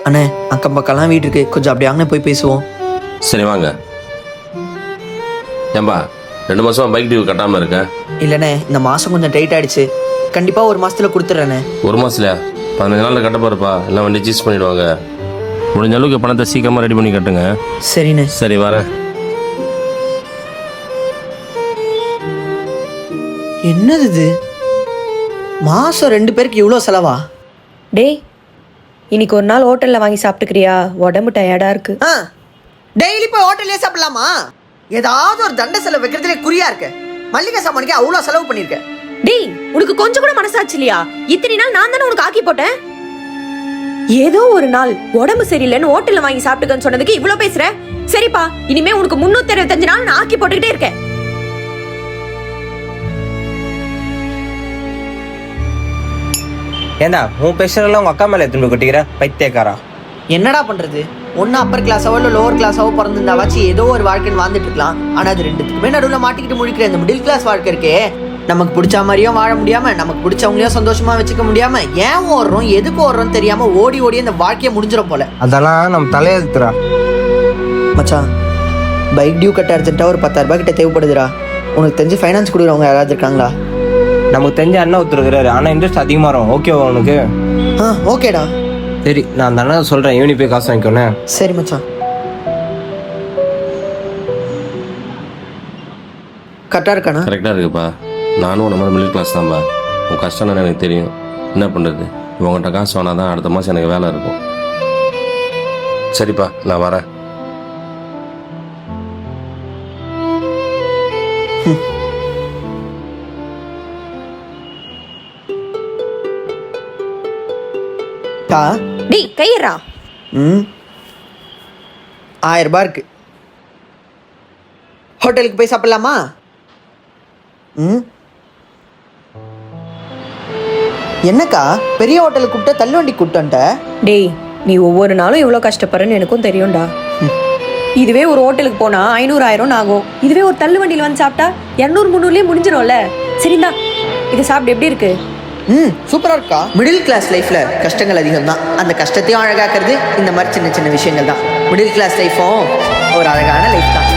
அண்ணே அக்கம் பக்கம்லாம் வீடு இருக்கு, கொஞ்சம் அப்படி அங்கே போய் பேசுவோம். சரி வாங்க. ஏம்பா 2 மாசமா பைக் டியூ கட்டாமல் இருக்கேன். இல்லைண்ணே இந்த மாதம் கொஞ்சம் டைட் ஆயிடுச்சு, கண்டிப்பாக 1 மாதத்தில் கொடுத்துட்றேண்ணே. 1 மாதத்துலையா? 15 நாளில் கட்ட போகிறப்பா, எல்லாம் வண்டி சீஸ் பண்ணிவிடுவாங்க. முடிஞ்ச அளவுக்கு பணத்தை சீக்கிரமாக ரெடி பண்ணி கட்டுங்க. சரிண்ணே. சரி வரேன். என்னது இது, மாதம் 2 பேருக்கு இவ்வளோ செலவா? டேய், இன்னைக்கு ஒரு நாள் ஹோட்டலில் வாங்கி சாப்பிட்டுக்கிறியா? உடம்பு டயர்டாக இருக்கு. டெய்லி போய் ஹோட்டல்லே சாப்பிடலாமா? ஏதாவது ஒரு தண்ட செலவு வைக்கிறதுலே குறியா இருக்க. மல்லிகை சாமானுக்கு அவ்வளோ செலவு பண்ணியிருக்க. டேய், உனக்கு கொஞ்சம் கூட மனசாச்சு இல்லையா? இத்தனை நாள் நான் தானே உனக்கு ஆக்கி போட்டேன். ஏதோ ஒரு நாள் உடம்பு சரியில்லைன்னு ஹோட்டல்ல வாங்கி சாப்பிட்டுக்கன்னு சொன்னதுக்கு இவ்வளவு பேசுற? சரிப்பா, இனிமே உனக்கு 365 நாள் நான் ஆக்கி போட்டுக்கிட்டே இருக்கேன். ஏண்டா உன் பேசுறதுல உங்க அக்கா மேல எடுத்துட்டு போய் கொட்டிக்கிற பைத்தியக்காரா? என்னடா பண்றது, ஒன்னு அப்பர் கிளாஸாவோ இல்லை லோவர் கிளாஸாவோ பிறந்திருந்தாவாச்சு ஏதோ ஒரு வாழ்க்கைன்னு வாழ்ந்துட்டு இருக்கலாம். ஆனா அது ரெண்டுத்துக்குமே நடுவில் மாட்டிக்கிட்டு முழிக்கிற இந்த மிடில் கிளாஸ் வாழ்க்கை இருக்கே, நமக்கு பிடிச்ச மாதிரியும் வாழ முடியாம, நமக்கு பிடிச்சவங்களையும் சந்தோஷமா வச்சுக்க முடியாம, ஏன் ஓடுறோம் எதுக்கு ஓடுறோம் தெரியாம ஓடி ஓடி அந்த வாழ்க்கையை முடிஞ்சிடும் போல. அதெல்லாம் நம்ம தலையெழுத்துறா. மச்சான், பைக் டியூ கட்ட அர்ஜென்ட்டா ஒரு 10,000 ரூபாய் கிட்ட தேவைப்படுதுடா. உனக்கு தெரிஞ்சு ஃபைனான்ஸ் கொடுக்குறவங்க யாராவது இருக்காங்களா? நமக்கு தெரிஞ்ச அண்ணன் ஒருத்தருக்குறாரு, ஆனா இன்ட்ரெஸ்ட் அதிகமா வரும். ஓகேவா உனக்கு? ஓகேடா. சரி, நான் அந்த அண்ணன் சொல்றேன், ஈவினிங் போய் காசு வாங்கிக்கோனேன். சரி மச்சான். கரெக்டாக இருக்கானா? கரெக்டாக இருக்குப்பா. நானும் நம்ம மிடில் கிளாஸ் தான்ப்பா. உன் கஷ்டம் எனக்கு தெரியும். என்ன பண்ணுறது, உங்கள்கிட்ட காசு வேணா தான் அடுத்த மாதம் எனக்கு வேலை இருக்கும். சரிப்பா, நான் வரேன். டேய் கையறா. 1000 ரூபாய் இருக்கு. ஹோட்டலுக்கு போய் சாப்பிடலாமா? என்னக்கா பெரிய ஹோட்டலுக்கு கூப்பிட்ட தள்ளுவண்டி கூப்பிட்டோன்ட்ட? டேய், நீ ஒவ்வொரு நாளும் இவ்வளவு கஷ்டப்படுறன்னு எனக்கும் தெரியும்டா. இதுவே ஒரு ஹோட்டலுக்கு போனா 500-1000 ஆகும். இதுவே ஒரு தள்ளு வண்டியில் வந்து சாப்பிட்டா 200-300 முடிஞ்சிடும்ல. சரிந்தா, இதை சாப்பிட்டு எப்படி இருக்கு? சூப்பரா இருக்கா. மிடில் கிளாஸ் லைஃப்ல கஷ்டங்கள் அதிகம் தான், அந்த கஷ்டத்தையும் அழகாக்குறது இந்த மாதிரி சின்ன சின்ன விஷயங்கள் தான். மிடில் கிளாஸ் லைஃப்பும் ஒரு அழகான லைஃப் தான்.